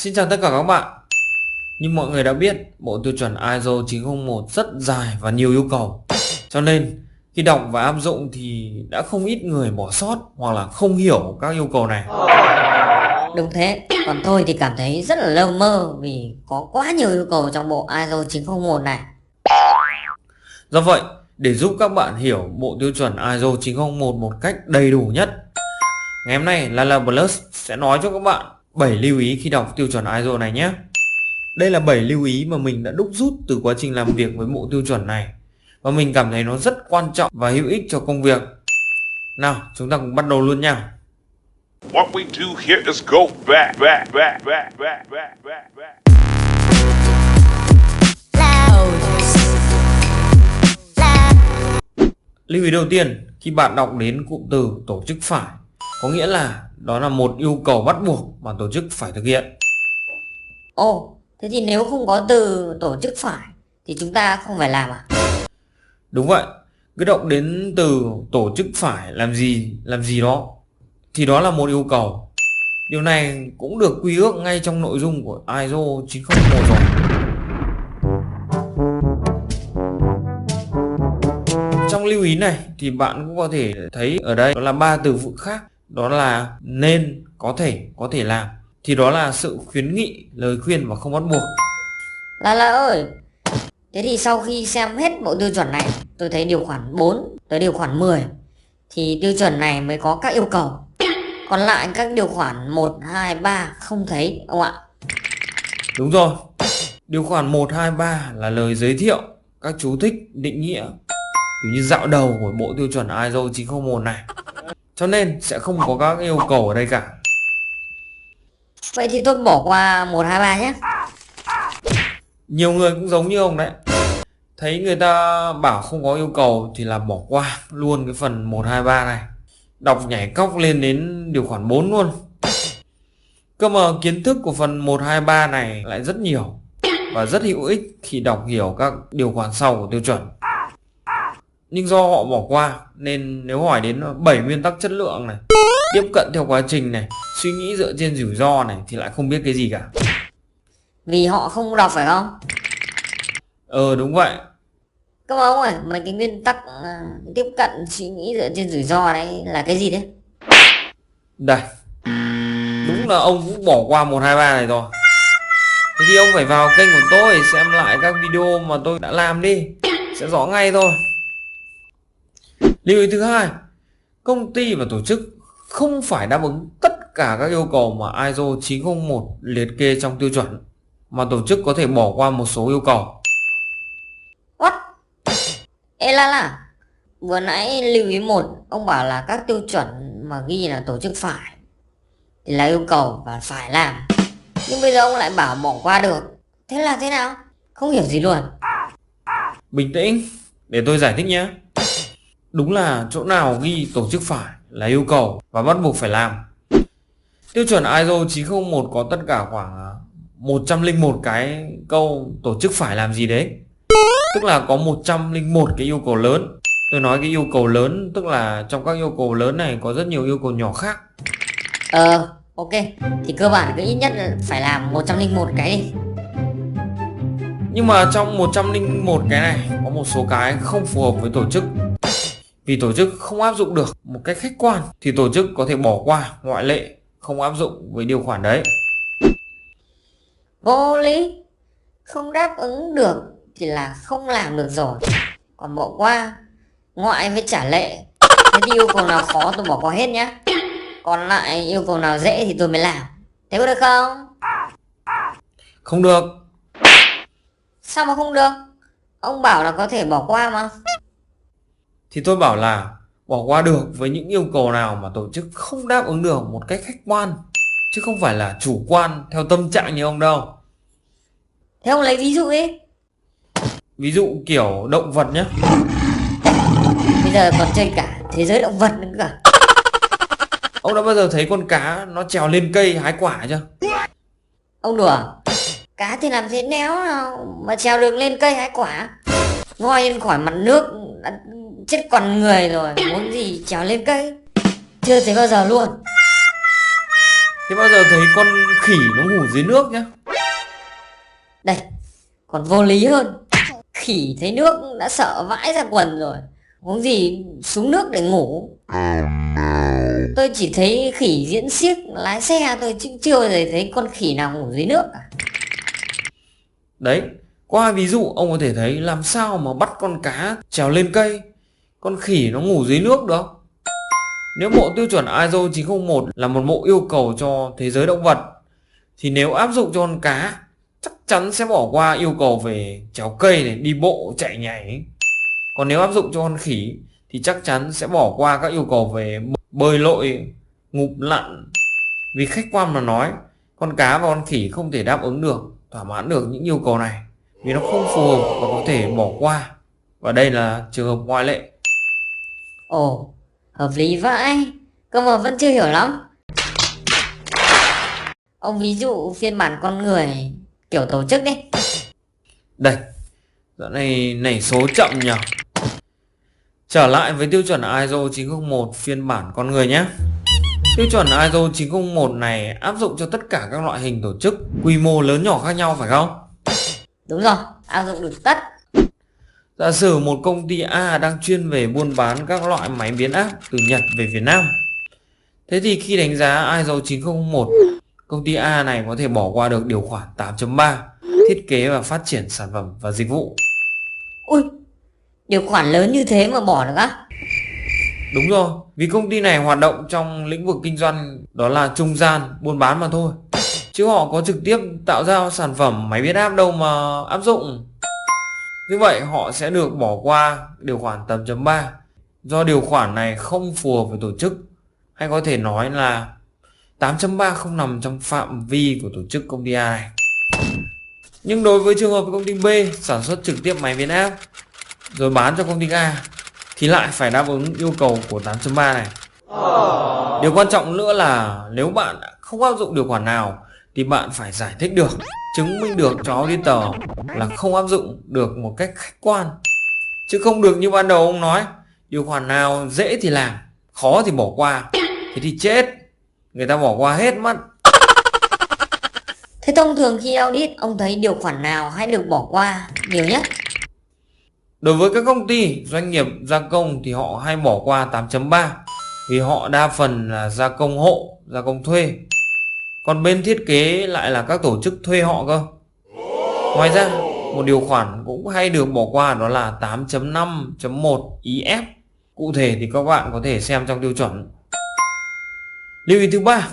Xin chào tất cả các bạn. Như mọi người đã biết, bộ tiêu chuẩn ISO 9001 rất dài và nhiều yêu cầu. Cho nên khi đọc và áp dụng thì đã không ít người bỏ sót hoặc là không hiểu các yêu cầu này. Đúng thế, còn tôi thì cảm thấy rất là lơ mơ vì có quá nhiều yêu cầu trong bộ ISO 9001 này. Do vậy, để giúp các bạn hiểu bộ tiêu chuẩn ISO 9001 một cách đầy đủ nhất, ngày hôm nay Lala Plus sẽ nói cho các bạn 7 lưu ý khi đọc tiêu chuẩn ISO này nhé. Đây là 7 lưu ý mà mình đã đúc rút từ quá trình làm việc với bộ tiêu chuẩn này và mình cảm thấy nó rất quan trọng và hữu ích cho công việc. Nào, chúng ta cùng bắt đầu luôn nha. What we do here is go back. Lưu ý đầu tiên, khi bạn đọc đến cụm từ tổ chức phải, có nghĩa là đó là một yêu cầu bắt buộc mà tổ chức phải thực hiện. Ồ, thế thì nếu không có từ tổ chức phải thì chúng ta không phải làm à? Đúng vậy, cứ đọc đến từ tổ chức phải làm gì đó thì đó là một yêu cầu. Điều này cũng được quy ước ngay trong nội dung của ISO 9001 rồi. Trong lưu ý này thì bạn cũng có thể thấy ở đây đó là 3 từ vựng khác, đó là nên, có thể làm. Thì đó là sự khuyến nghị, lời khuyên và không bắt buộc. Lala ơi, thế thì sau khi xem hết bộ tiêu chuẩn này, tôi thấy điều khoản 4 tới điều khoản 10 thì tiêu chuẩn này mới có các yêu cầu. Còn lại các điều khoản 1, 2, 3 không thấy ông ạ. Đúng rồi, điều khoản 1, 2, 3 là lời giới thiệu, các chú thích, định nghĩa, kiểu như dạo đầu của bộ tiêu chuẩn ISO 9001 này. Cho nên sẽ không có các yêu cầu ở đây cả. Vậy thì tôi bỏ qua 1, 2, 3 nhé. Nhiều người cũng giống như ông đấy. Thấy người ta bảo không có yêu cầu thì là bỏ qua luôn cái phần 1, 2, 3 này. Đọc nhảy cóc lên đến điều khoản 4 luôn. Cơ mà kiến thức của phần 1, 2, 3 này lại rất nhiều và rất hữu ích khi đọc hiểu các điều khoản sau của tiêu chuẩn. Nhưng do họ bỏ qua nên nếu hỏi đến 7 nguyên tắc chất lượng này, tiếp cận theo quá trình này, suy nghĩ dựa trên rủi ro này thì lại không biết cái gì cả. Vì họ không đọc phải không? Đúng vậy. Các ông ơi, mấy cái nguyên tắc tiếp cận suy nghĩ dựa trên rủi ro đấy là cái gì đấy? Đây, đúng là ông cũng bỏ qua 1, 2, 3 này rồi. Thế thì ông phải vào kênh của tôi xem lại các video mà tôi đã làm đi, sẽ rõ ngay thôi. Lưu ý thứ hai, công ty và tổ chức không phải đáp ứng tất cả các yêu cầu mà ISO 9001 liệt kê trong tiêu chuẩn, mà tổ chức có thể bỏ qua một số yêu cầu. What? Ê Lala, vừa nãy lưu ý 1, ông bảo là các tiêu chuẩn mà ghi là tổ chức phải thì là yêu cầu và phải làm. Nhưng bây giờ ông lại bảo bỏ qua được. Thế là thế nào? Không hiểu gì luôn. Bình tĩnh, để tôi giải thích nhé. Đúng là chỗ nào ghi tổ chức phải là yêu cầu và bắt buộc phải làm. Tiêu chuẩn ISO 9001 có tất cả khoảng 101 cái câu tổ chức phải làm gì đấy. Tức là có 101 cái yêu cầu lớn. Tôi nói cái yêu cầu lớn tức là trong các yêu cầu lớn này có rất nhiều yêu cầu nhỏ khác. Ok, thì cơ bản cứ ít nhất là phải làm 101 cái đi. Nhưng mà trong 101 cái này có một số cái không phù hợp với tổ chức. Vì tổ chức không áp dụng được một cách khách quan thì tổ chức có thể bỏ qua, ngoại lệ, không áp dụng với điều khoản đấy. Vô lý. Không đáp ứng được thì là không làm được rồi. Còn bỏ qua, ngoại với trả lệ. Thế thì yêu cầu nào khó tôi bỏ qua hết nhá. Còn lại yêu cầu nào dễ thì tôi mới làm. Thế có được không? Không được. Sao mà không được? Ông bảo là có thể bỏ qua mà. Thì tôi bảo là bỏ qua được với những yêu cầu nào mà tổ chức không đáp ứng được một cách khách quan, chứ không phải là chủ quan theo tâm trạng như ông đâu. Thế ông lấy ví dụ đi. Ví dụ kiểu động vật nhé. Bây giờ còn chơi cả thế giới động vật nữa cả. Ông đã bao giờ thấy con cá nó trèo lên cây hái quả chưa? Ông đùa. Cá thì làm thế néo nào mà trèo được lên cây hái quả. Ngoi lên khỏi mặt nước đã chết còn người rồi, muốn gì trèo lên cây. Chưa thấy bao giờ luôn. Thế bao giờ thấy con khỉ nó ngủ dưới nước nhá? Đây, còn vô lý hơn. Khỉ thấy nước đã sợ vãi ra quần rồi, huống gì xuống nước để ngủ. Tôi chỉ thấy khỉ diễn xiếc lái xe thôi chứ chưa bao giờ thấy con khỉ nào ngủ dưới nước cả. Đấy, qua ví dụ ông có thể thấy làm sao mà bắt con cá trèo lên cây, con khỉ nó ngủ dưới nước được. Nếu bộ tiêu chuẩn ISO 901 là một bộ yêu cầu cho thế giới động vật, thì nếu áp dụng cho con cá, chắc chắn sẽ bỏ qua yêu cầu về trèo cây này, đi bộ, chạy nhảy. Còn nếu áp dụng cho con khỉ thì chắc chắn sẽ bỏ qua các yêu cầu về bơi lội, ngụp lặn. Vì khách quan mà nói, con cá và con khỉ không thể đáp ứng được, thỏa mãn được những yêu cầu này, vì nó không phù hợp và có thể bỏ qua. Và đây là trường hợp ngoại lệ. Ồ, hợp lý vãi. Cơ mà vẫn chưa hiểu lắm. Ông ví dụ phiên bản con người kiểu tổ chức đi. Đây, dạo này nảy số chậm nhỉ. Trở lại với tiêu chuẩn ISO 901 phiên bản con người nhé. Tiêu chuẩn ISO 901 này áp dụng cho tất cả các loại hình tổ chức, quy mô lớn nhỏ khác nhau phải không? Đúng rồi, áp dụng được tất. Giả sử một công ty A đang chuyên về buôn bán các loại máy biến áp từ Nhật về Việt Nam. Thế thì khi đánh giá ISO 901, công ty A này có thể bỏ qua được điều khoản 8.3 thiết kế và phát triển sản phẩm và dịch vụ. Ui, điều khoản lớn như thế mà bỏ được á? Đúng rồi, vì công ty này hoạt động trong lĩnh vực kinh doanh đó là trung gian, buôn bán mà thôi. Chứ họ có trực tiếp tạo ra sản phẩm máy biến áp đâu mà áp dụng. Như vậy họ sẽ được bỏ qua điều khoản 8.3 do điều khoản này không phù hợp với tổ chức, hay có thể nói là 8.3 không nằm trong phạm vi của tổ chức công ty A này. Nhưng đối với trường hợp công ty B sản xuất trực tiếp máy biến áp rồi bán cho công ty A thì lại phải đáp ứng yêu cầu của 8.3 này. Điều quan trọng nữa là nếu bạn không áp dụng điều khoản nào thì bạn phải giải thích được, chứng minh được cho auditor là không áp dụng được một cách khách quan. Chứ không được như ban đầu ông nói, điều khoản nào dễ thì làm, khó thì bỏ qua. Thế thì chết, người ta bỏ qua hết mất. Thế thông thường khi audit, ông thấy điều khoản nào hay được bỏ qua nhiều nhất? Đối với các công ty, doanh nghiệp gia công thì họ hay bỏ qua 8.3 vì họ đa phần là gia công hộ, gia công thuê. Còn bên thiết kế lại là các tổ chức thuê họ cơ. Ngoài ra, một điều khoản cũng hay được bỏ qua đó là 8.5.1 IF. Cụ thể thì các bạn có thể xem trong tiêu chuẩn. Lưu ý thứ ba,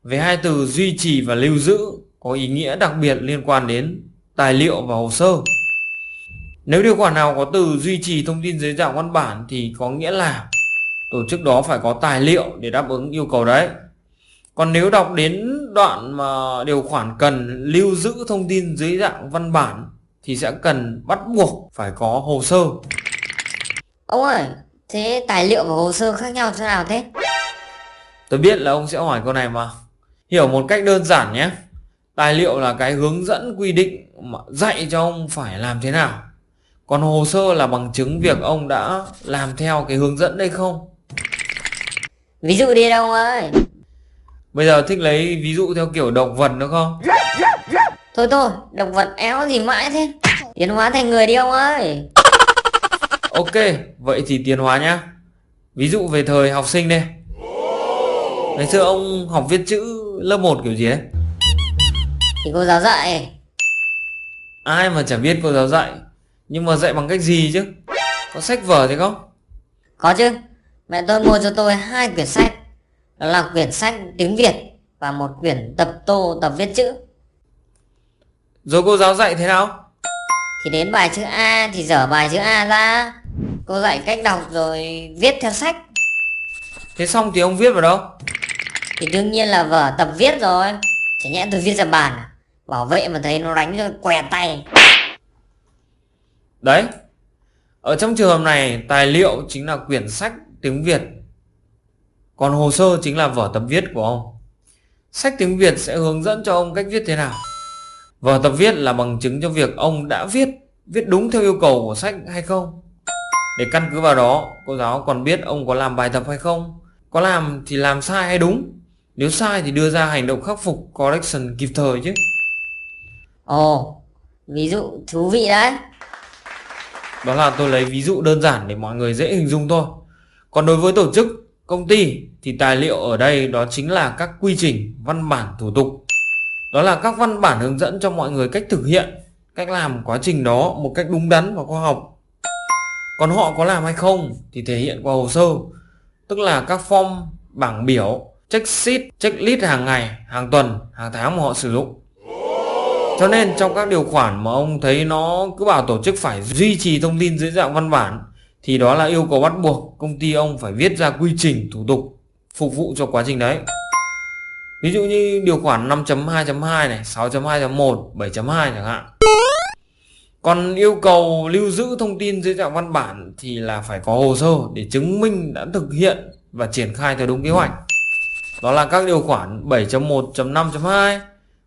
về hai từ duy trì và lưu giữ có ý nghĩa đặc biệt liên quan đến tài liệu và hồ sơ. Nếu điều khoản nào có từ duy trì thông tin dưới dạng văn bản thì có nghĩa là tổ chức đó phải có tài liệu để đáp ứng yêu cầu đấy. Còn nếu đọc đến đoạn mà điều khoản cần lưu giữ thông tin dưới dạng văn bản thì sẽ cần bắt buộc phải có hồ sơ. Ông ơi, thế tài liệu và hồ sơ khác nhau thế nào thế? Tôi biết là ông sẽ hỏi câu này mà. Hiểu một cách đơn giản nhé. Tài liệu là cái hướng dẫn quy định mà dạy cho ông phải làm thế nào. Còn hồ sơ là bằng chứng việc ông đã làm theo cái hướng dẫn đây không. Ví dụ đi đâu ơi? Bây giờ thích lấy ví dụ theo kiểu động vật nữa không? Thôi thôi, động vật éo gì mãi thế? Tiến hóa thành người đi ông ơi. Ok, vậy thì tiến hóa nhá. Ví dụ về thời học sinh đây. Ngày xưa ông học viết chữ lớp 1 kiểu gì đấy? Thì cô giáo dạy. Ai mà chả biết cô giáo dạy. Nhưng mà dạy bằng cách gì chứ? Có sách vở thì không? Có chứ, mẹ tôi mua cho tôi 2 quyển sách. Đó là quyển sách tiếng Việt và một quyển tập tô tập viết chữ. Rồi cô giáo dạy thế nào? Thì đến bài chữ A thì dở bài chữ A ra. Cô dạy cách đọc rồi viết theo sách. Thế xong thì ông viết vào đâu? Thì đương nhiên là vở tập viết rồi. Chả nhẽ tôi viết ra bàn à? Bảo vệ mà thấy nó đánh cho què tay. Đấy. Ở trong trường hợp này, tài liệu chính là quyển sách tiếng Việt. Còn hồ sơ chính là vở tập viết của ông. Sách tiếng Việt sẽ hướng dẫn cho ông cách viết thế nào. Vở tập viết là bằng chứng cho việc ông đã viết đúng theo yêu cầu của sách hay không. Để căn cứ vào đó, cô giáo còn biết ông có làm bài tập hay không, có làm thì làm sai hay đúng, Nếu sai thì đưa ra hành động khắc phục correction kịp thời chứ. Ồ, ví dụ thú vị đấy. Đó là tôi lấy ví dụ đơn giản để mọi người dễ hình dung thôi. Còn đối với tổ chức, công ty thì tài liệu ở đây đó chính là các quy trình, văn bản, thủ tục. Đó là các văn bản hướng dẫn cho mọi người cách thực hiện, cách làm quá trình đó một cách đúng đắn và khoa học. Còn họ có làm hay không thì thể hiện qua hồ sơ, tức là các form, bảng biểu, check sheet, checklist hàng ngày, hàng tuần, hàng tháng mà họ sử dụng. Cho nên trong các điều khoản mà ông thấy nó cứ bảo tổ chức phải duy trì thông tin dưới dạng văn bản thì đó là yêu cầu bắt buộc công ty ông phải viết ra quy trình, thủ tục phục vụ cho quá trình đấy. Ví dụ như điều khoản 5.2.2 này, 6.2.1, 7.2 chẳng hạn. Còn yêu cầu lưu giữ thông tin dưới dạng văn bản thì là phải có hồ sơ để chứng minh đã thực hiện và triển khai theo đúng kế hoạch. Đó là các điều khoản 7.1.5.2,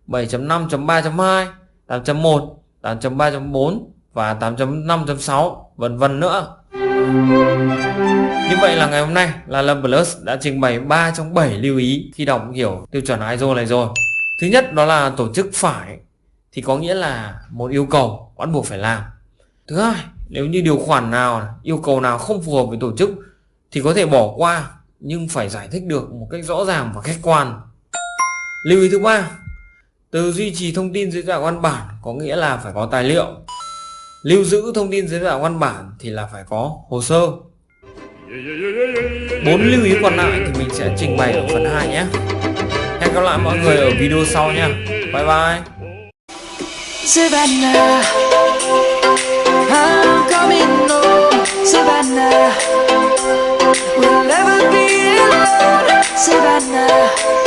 7.5.3.2, 8.1, 8.3.4 và 8.5.6 vân vân nữa. Như vậy là ngày hôm nay là Lâm Plus đã trình bày 3 trong 7 lưu ý khi đọc hiểu tiêu chuẩn ISO này rồi. Thứ nhất đó là tổ chức phải thì có nghĩa là một yêu cầu bắt buộc phải làm. Thứ hai, nếu như điều khoản nào, yêu cầu nào không phù hợp với tổ chức thì có thể bỏ qua nhưng phải giải thích được một cách rõ ràng và khách quan. Lưu ý thứ ba, từ duy trì thông tin dưới dạng văn bản có nghĩa là phải có tài liệu. Lưu giữ thông tin dưới dạng văn bản thì là phải có hồ sơ. 4 lưu ý còn lại thì mình sẽ trình bày ở phần 2 nhé. Hẹn gặp lại mọi người ở video sau nha. Bye bye. Savannah, I'm coming home. Savannah, we'll never be alone. Savannah.